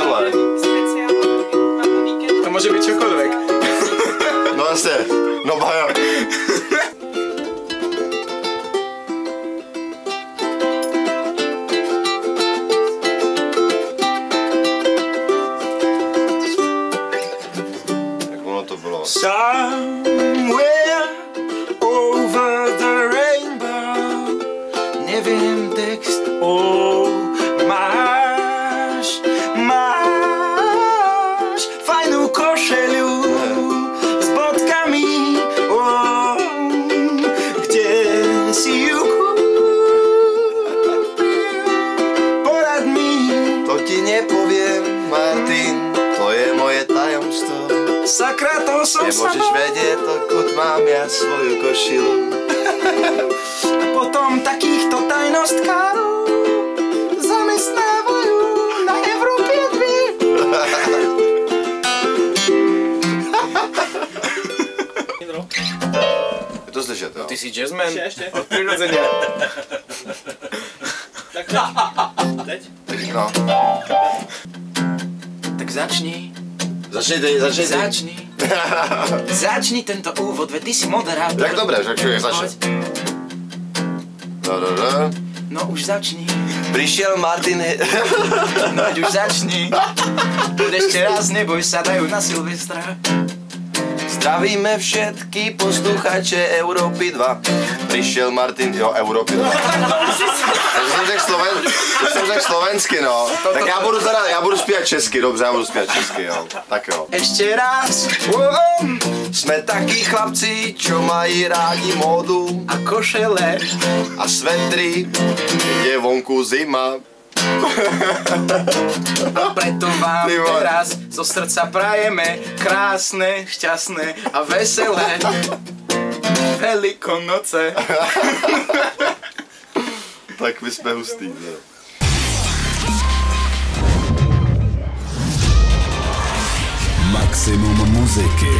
tohle? To může být čokoliv. No jasně, no bajo. Jak ono to bylo? Somewhere over the rainbow. Nevím text, máš fajnou košelu s bodkami, kde si ju kúpil, porad mi. To ti nepoviem, Martin, to je moje tajomstvo. Sakra, to som Nemôžeš vedieť, dokud mám ja svoju košilu. A potom takýchto tajnostkárov zamestnávajú na Evropě 2. Je to slyšet, jo? Ty jsi jazzman? Ještě. Od přirozeně. Tak teď. No. Tak začni. Začni. Začni tento úvod, veď ty si moderátor. Tak dobré, tak člověk začne. No už začni. Prišiel Martin... No už začni. Ešte raz, neboj sa, dajú na Silvestra. Zdravíme všetky posluchače Európy 2. Prišiel Martin... Jo, Európy 2. Takže jsem řekl slovensky, no. Tak já budu zpívat česky, dobře, já budu zpívat česky, jo. Tak jo. Ešte raz. Jsme taky chlapci, čo mají rádi módu A košele. a svetry, je vonku zima. A preto vám Ty vole. teraz zo srdca prajeme krásne, šťastné a veselé Velikonoce. Tak my jsme hustý, ne? Maximum muzyky.